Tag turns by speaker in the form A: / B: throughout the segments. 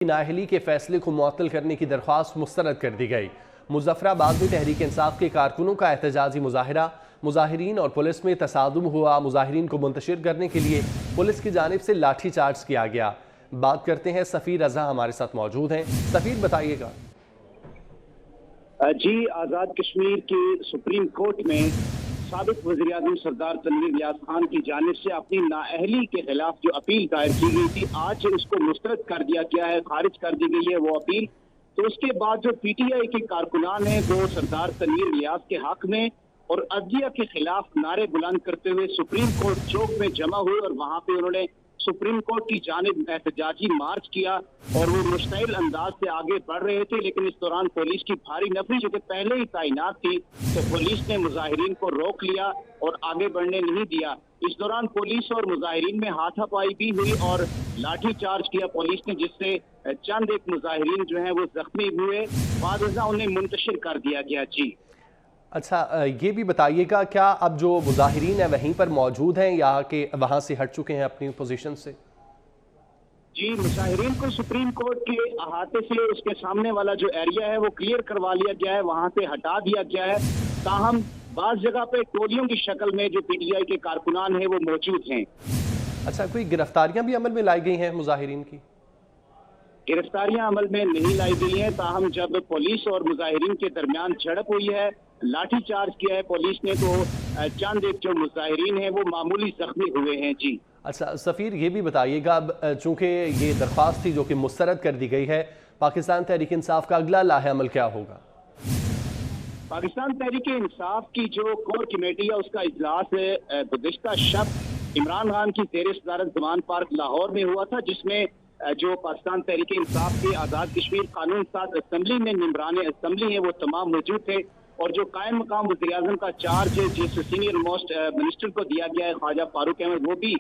A: نااہلی کے فیصلے کو معطل کرنے کی درخواست مسترد کر دی گئی۔ مظفر آباد میں تحریک انصاف کے کارکنوں کا احتجاجی مظاہرہ، مظاہرین اور پولیس میں تصادم ہوا۔ مظاہرین کو منتشر کرنے کے لیے پولیس کی جانب سے لاٹھی چارج کیا گیا۔ بات کرتے ہیں سفیر رضا ہمارے ساتھ موجود ہیں۔ سفیر بتائیے گا۔
B: جی، آزاد کشمیر کی سپریم کورٹ میں سابق وزیر اعظم سردار تنویر الیاس خان کی جانب سے اپنی نااہلی کے خلاف جو اپیل دائر کی گئی تھی، آج اس کو مسترد کر دیا گیا ہے، خارج کر دی گئی ہے وہ اپیل۔ تو اس کے بعد جو پی ٹی آئی کے کارکنان ہیں وہ سردار تنویر الیاس کے حق میں اور عدلیہ کے خلاف نعرے بلند کرتے ہوئے سپریم کورٹ چوک میں جمع ہوئے اور وہاں پہ انہوں نے سپریم کورٹ کی جانب احتجاجی مارچ کیا اور وہ مشتعل انداز سے آگے بڑھ رہے تھے، لیکن اس دوران پولیس کی بھاری نفری جو کہ پہلے ہی تعینات تھی تو پولیس نے مظاہرین کو روک لیا اور آگے بڑھنے نہیں دیا۔ اس دوران پولیس اور مظاہرین میں ہاتھا پائی بھی ہوئی اور لاٹھی چارج کیا پولیس نے، جس سے چند ایک مظاہرین جو ہیں وہ زخمی ہوئے، بعد ازاں انہیں منتشر کر دیا گیا۔ جی
A: اچھا، یہ بھی بتائیے گا کیا اب جو مظاہرین ہیں وہیں پر موجود ہیں یا کہ وہاں سے ہٹ چکے ہیں اپنی پوزیشن سے؟
B: جی، مظاہرین کو سپریم کورٹ کے احاطے سے اس کے سامنے والا جو ایریا ہے وہ کلیئر کروا لیا گیا ہے، وہاں سے ہٹا دیا گیا ہے۔ تاہم بعض جگہ پہ ٹولیوں کی شکل میں جو پی ٹی آئی کے کارکنان ہیں وہ موجود ہیں۔
A: اچھا، کوئی گرفتاریاں بھی عمل میں لائی گئی ہیں مظاہرین کی؟
B: گرفتاریاں عمل میں نہیں لائی گئی ہیں، تاہم جب پولیس اور مظاہرین کے درمیان جھڑپ ہوئی ہے، لاٹھی چارج کیا ہے پولیس نے، تو چند ایک جو مظاہرین ہیں وہ معمولی زخمی ہوئے ہیں۔ جی
A: اچھا سفیر، یہ بھی بتائیے گا اب چونکہ یہ درخواست تھی جو کہ مسترد کر دی گئی ہے، پاکستان تحریک انصاف کا اگلا لاہ عمل کیا ہوگا؟
B: پاکستان تحریک انصاف کی جو کور کمیٹی ہے اس کا اجلاس گزشتہ شب عمران خان کی زیر صدارت زمان پارک لاہور میں ہوا تھا، جس میں جو پاکستان تحریک انصاف کے آزاد کشمیر قانون ساز اسمبلی میں ممبران اسمبلی ہیں وہ تمام موجود تھے، اور جو قائم مقام وزیر اعظم کا چارج جس سینئر موسٹ منسٹر کو دیا گیا ہے خواجہ فاروق احمد، وہ بھی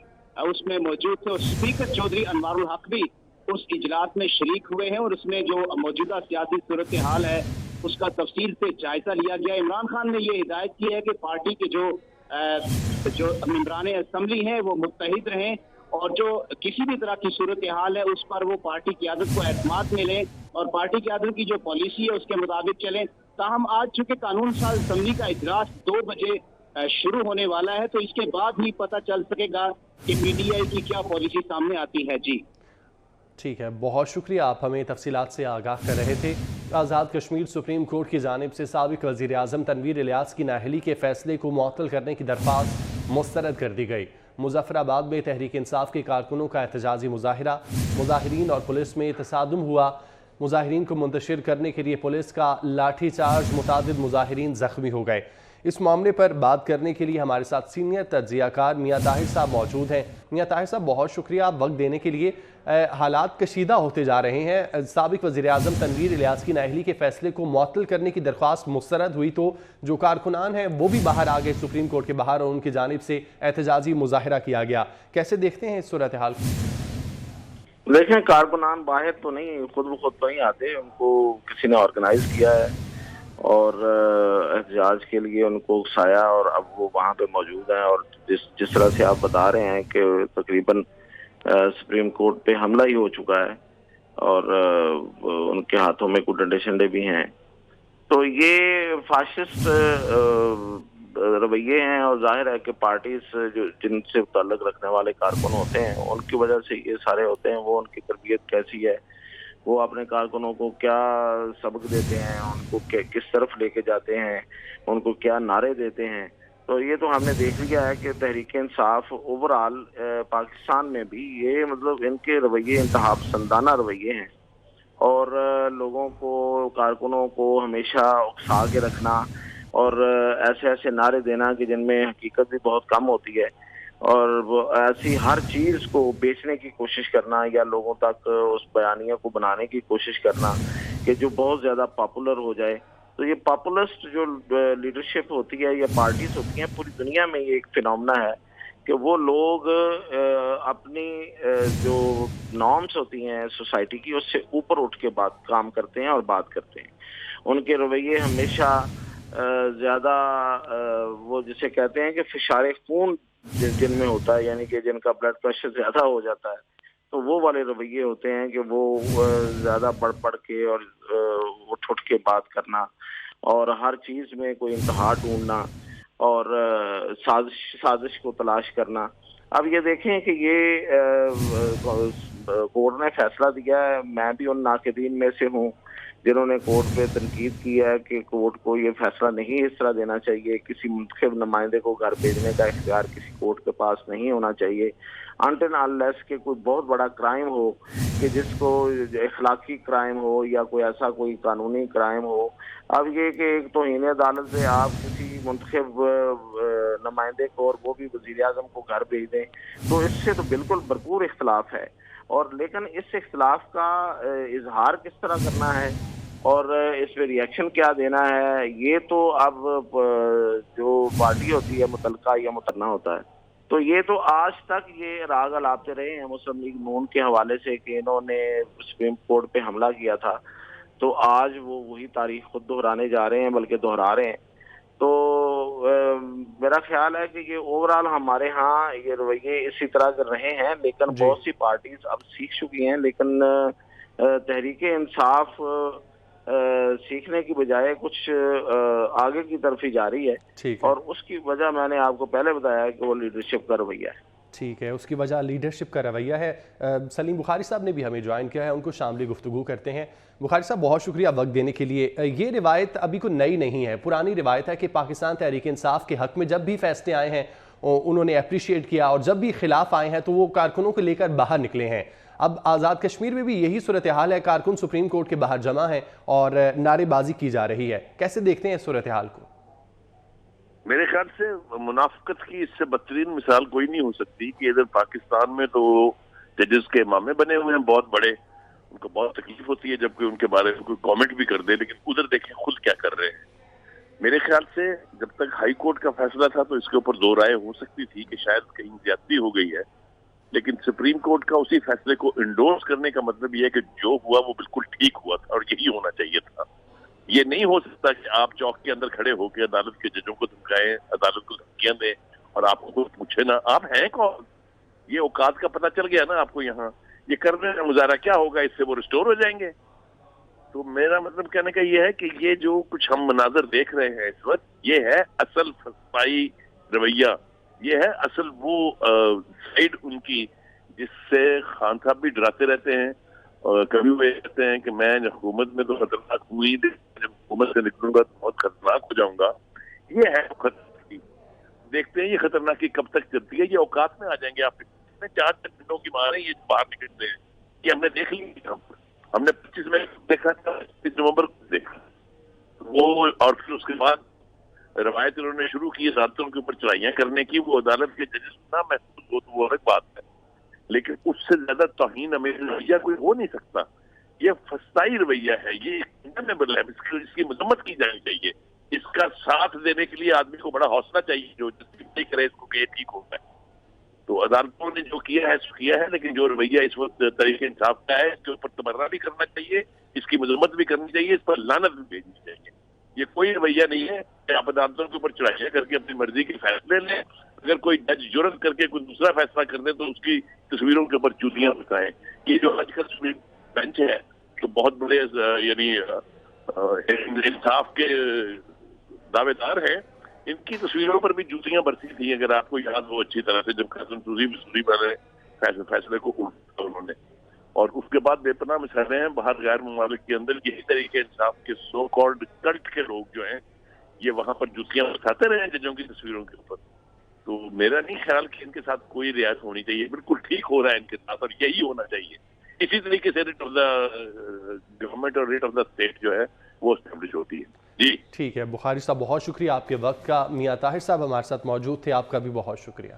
B: اس میں موجود تھے، اور اسپیکر چودھری انوار الحق بھی اس اجلاس میں شریک ہوئے ہیں، اور اس میں جو موجودہ سیاسی صورتحال ہے اس کا تفصیل سے جائزہ لیا گیا۔ عمران خان نے یہ ہدایت کی ہے کہ پارٹی کے جو ممبران اسمبلی ہیں وہ متحد رہیں، اور جو کسی بھی طرح کی صورتحال ہے اس پر وہ پارٹی قیادت کو اعتماد میں لیں اور پارٹی قیادت کی جو پالیسی ہے اس کے مطابق چلیں۔ تاہم آج چونکہ قانون ساز اسمبلی کا اجلاس 2 بجے شروع ہونے والا ہے، تو اس کے بعد ہی پتہ چل سکے گا کہ پی ٹی آئی کی کیا پالیسی سامنے آتی ہے۔ جی
A: ٹھیک ہے، بہت شکریہ، آپ ہمیں تفصیلات سے آگاہ کر رہے تھے۔ آزاد کشمیر سپریم کورٹ کی جانب سے سابق وزیر اعظم تنویر الیاس کی نااہلی کے فیصلے کو معطل کرنے کی درخواست مسترد کر دی گئی۔ مظفر آباد میں تحریک انصاف کے کارکنوں کا احتجاجی مظاہرہ، مظاہرین اور پولیس میں تصادم ہوا۔ مظاہرین کو منتشر کرنے کے لیے پولیس کا لاٹھی چارج، متعدد مظاہرین زخمی ہو گئے۔ اس معاملے پر بات کرنے کے لیے ہمارے ساتھ سینئر تجزیہ کار میاں طاہر صاحب موجود ہیں۔ میاں طاہر صاحب، بہت شکریہ آپ وقت دینے کے لیے۔ حالات کشیدہ ہوتے جا رہے ہیں، سابق وزیر اعظم تنویر الیاس کی نااہلی کے فیصلے کو معطل کرنے کی درخواست مسترد ہوئی تو جو کارکنان ہیں وہ بھی باہر آ گئے سپریم کورٹ کے باہر، اور ان کی جانب سے احتجاجی مظاہرہ کیا گیا۔ کیسے دیکھتے ہیں اس صورتحال کو؟
C: دیکھیں، کارکنان باہر تو نہیں، خود بخود تو نہیں آتے، ان کو کسی نے آرگنائز کیا ہے اور احتجاج کے لیے ان کو اکسایا، اور اب وہ وہاں پہ موجود ہیں، اور جس طرح سے آپ بتا رہے ہیں کہ تقریباً سپریم کورٹ پہ حملہ ہی ہو چکا ہے اور ان کے ہاتھوں میں کچھ ڈنڈے شنڈے بھی ہیں، تو یہ فاشسٹ رویے ہیں، اور ظاہر ہے کہ پارٹیز جن سے تعلق رکھنے والے کارکن ہوتے ہیں ان کی وجہ سے یہ سارے ہوتے ہیں۔ وہ ان کی تربیت کیسی ہے، وہ اپنے کارکنوں کو کیا سبق دیتے ہیں، ان کو کس طرف لے کے جاتے ہیں، ان کو کیا نعرے دیتے ہیں، تو یہ تو ہم نے دیکھ لیا ہے کہ تحریک انصاف اوورآل پاکستان میں بھی یہ مطلب ان کے رویے انتہا پسندانہ رویے ہیں، اور لوگوں کو، کارکنوں کو ہمیشہ اکسا کے رکھنا اور ایسے نعرے دینا کہ جن میں حقیقت بھی بہت کم ہوتی ہے، اور وہ ایسی ہر چیز کو بیچنے کی کوشش کرنا یا لوگوں تک اس بیانیہ کو بنانے کی کوشش کرنا کہ جو بہت زیادہ پاپولر ہو جائے۔ تو یہ پاپولسٹ جو لیڈرشپ ہوتی ہے یا پارٹیز ہوتی ہیں پوری دنیا میں، یہ ایک فینومنا ہے کہ وہ لوگ اپنی جو نارمز ہوتی ہیں سوسائٹی کی اس سے اوپر اٹھ کے کام کرتے ہیں اور بات کرتے ہیں۔ ان کے رویے ہمیشہ زیادہ وہ جسے کہتے ہیں کہ فشار خون جن میں ہوتا ہے، یعنی کہ جن کا بلڈ پریشر زیادہ ہو جاتا ہے، تو وہ والے رویے ہوتے ہیں کہ وہ زیادہ بڑھ کے اور اٹھ کے بات کرنا اور ہر چیز میں کوئی انتہا ڈھونڈنا اور سازش کو تلاش کرنا. اب یہ دیکھیں کہ یہ کورٹ نے فیصلہ دیا ہے. میں بھی ان ناقدین میں سے ہوں جنہوں نے کورٹ پہ تنقید کی ہے کہ کورٹ کو یہ فیصلہ نہیں اس طرح دینا چاہیے. کسی منتخب نمائندے کو گھر بھیجنے کا اختیار کسی کورٹ کے پاس نہیں ہونا چاہیے until unless کہ کوئی بہت بڑا کرائم ہو کہ جس کو اخلاقی کرائم ہو یا کوئی ایسا کوئی قانونی کرائم ہو. اب یہ کہ ایک توہین عدالت سے آپ کسی منتخب نمائندے کو اور وہ بھی وزیر اعظم کو گھر بھیج دیں تو اس سے تو بالکل بھرپور اختلاف ہے. اور لیکن اس اختلاف کا اظہار کس طرح کرنا ہے اور اس پہ ری ایکشن کیا دینا ہے یہ تو اب جو پارٹی ہوتی ہے متعلقہ یا متنازع ہوتا ہے. تو یہ تو آج تک یہ راگ الاپتے رہے ہیں مسلم لیگ نون کے حوالے سے کہ انہوں نے سپریم کورٹ پہ حملہ کیا تھا تو آج وہ وہی تاریخ خود دہرانے جا رہے ہیں بلکہ دہرا رہے ہیں. تو میرا خیال ہے کہ یہ اوورال ہمارے ہاں یہ رویے اسی طرح کر رہے ہیں لیکن بہت سی پارٹیز اب سیکھ چکی ہیں لیکن تحریک انصاف سیکھنے کی بجائے کچھ آگے کی طرف ہی جا رہی ہے اور اس کی وجہ میں نے آپ کو پہلے بتایا کہ وہ لیڈرشپ کا رویہ ہے.
A: ٹھیک ہے, اس کی وجہ لیڈرشپ کا رویہ ہے. سلیم بخاری صاحب نے بھی ہمیں جوائن کیا ہے, ان کو شامل گفتگو کرتے ہیں. بخاری صاحب بہت شکریہ وقت دینے کے لیے. یہ روایت ابھی کوئی نئی نہیں ہے, پرانی روایت ہے کہ پاکستان تحریک انصاف کے حق میں جب بھی فیصلے آئے ہیں انہوں نے اپریشیٹ کیا اور جب بھی خلاف آئے ہیں تو وہ کارکنوں کو لے کر باہر نکلے ہیں. اب آزاد کشمیر میں بھی یہی صورتحال ہے, کارکن سپریم کورٹ کے باہر جمع ہیں اور نعرے بازی کی جا رہی ہے. کیسے دیکھتے ہیں اس صورتحال کو؟
D: میرے خیال سے منافقت کی اس سے بدترین مثال کوئی نہیں ہو سکتی کہ ادھر پاکستان میں تو ججز کے امامے بنے ہوئے ہیں بہت بڑے, ان کو بہت تکلیف ہوتی ہے جب کوئی ان کے بارے میں کوئی کامنٹ بھی کر دے, لیکن ادھر دیکھیں خود کیا کر رہے ہیں. میرے خیال سے جب تک ہائی کورٹ کا فیصلہ تھا تو اس کے اوپر دو رائے ہو سکتی تھی کہ شاید کہیں زیادتی ہو گئی ہے, لیکن سپریم کورٹ کا اسی فیصلے کو انڈورس کرنے کا مطلب یہ ہے کہ جو ہوا وہ بالکل ٹھیک ہوا تھا اور یہی ہونا چاہیے تھا. یہ نہیں ہو سکتا کہ آپ چوک کے اندر کھڑے ہو کے عدالت کے ججوں کو دھمکائیں, عدالت کو دھمکیاں دیں اور آپ کو پوچھے نا آپ ہیں کون. یہ اوقات کا پتہ چل گیا نا آپ کو, یہاں یہ کرنے کا مظاہرہ کیا ہوگا, اس سے وہ ریسٹور ہو جائیں گے. تو میرا مطلب کہنے کا یہ ہے کہ یہ جو کچھ ہم مناظر دیکھ رہے ہیں اس وقت یہ ہے اصل فسطائی رویہ, یہ ہے اصل وہ سائڈ ان کی جس سے خان صاحب بھی ڈراتے رہتے ہیں اور کبھی وہ کہتے ہیں کہ میں حکومت میں تو خطرناک ہوں ہی, جب حکومت سے نکلوں گا تو بہت خطرناک ہو جاؤں گا. یہ ہے خطرناکی. دیکھتے ہیں یہ خطرناکی کب تک چلتی ہے. یہ اوقات میں آ جائیں گے, آپ 4 گھنٹوں کی مارے یہ باہر نکلتے ہیں. یہ ہم نے دیکھ لی, ہم نے 25 میں دیکھا تھا, 25 نومبر کو دیکھا وہ, اور پھر اس کے بعد روایت انہوں نے شروع کی عدالتوں کے اوپر چڑھائیاں کرنے کی. وہ عدالت کے ججز نہ محسوس ہو تو وہ الگ بات ہے, لیکن اس سے زیادہ توہین امیز رویہ کوئی ہو نہیں سکتا. یہ فسطائی رویہ ہے, یہ کنڈیمنیبل ہے, اس کی مذمت کی جانی چاہیے. اس کا ساتھ دینے کے لیے آدمی کو بڑا حوصلہ چاہیے جو جسٹیفائی کرے اس کو کہ یہ ٹھیک ہوتا ہے. تو عدالتوں نے جو کیا ہے سو کیا ہے, لیکن جو رویہ اس وقت تحریک انصاف کا ہے اس کے اوپر تبرہ بھی کرنا چاہیے, اس کی مذمت بھی کرنی چاہیے, اس پر لعنت بھی بھیجنی چاہیے. یہ کوئی رویہ نہیں ہے کہ آپ عدالتوں کے اوپر چڑھائیاں کر کے اپنی مرضی کے فیصلے لیں. اگر کوئی جج جرت کر کے کوئی دوسرا فیصلہ کر دے تو اس کی تصویروں کے اوپر چوٹیاں بتائیں. یہ جو آج کا بینچ ہے تو بہت بڑے یعنی انصاف کے دعوے دار ہیں, ان کی تصویروں پر بھی جوتیاں برسی تھیں اگر آپ کو یاد ہو اچھی طرح سے, جب قاسم سوزی والے فیصلے کو اٹھا انہوں نے. اور اس کے بعد بے پناہ مثالیں ہیں باہر غیر ممالک کے اندر. یہی طریقے انصاف کے سو کالڈ کلٹ کے لوگ جو ہیں یہ وہاں پر جوتیاں برساتے رہے ہیں ججوں کی تصویروں کے اوپر. تو میرا نہیں خیال کہ ان کے ساتھ کوئی رعایت ہونی چاہیے, بالکل ٹھیک ہو رہا ہے ان کے ساتھ اور یہی ہونا چاہیے. اسی طریقے سے ریٹ آف دا گورنمنٹ اور ریٹ آف دا اسٹیٹ جو ہے وہ اسٹیبلش ہوتی ہے. جی
A: ٹھیک ہے بخاری صاحب, بہت شکریہ آپ کے وقت کا. میاں طاہر صاحب ہمارے ساتھ موجود تھے, آپ کا بھی بہت شکریہ.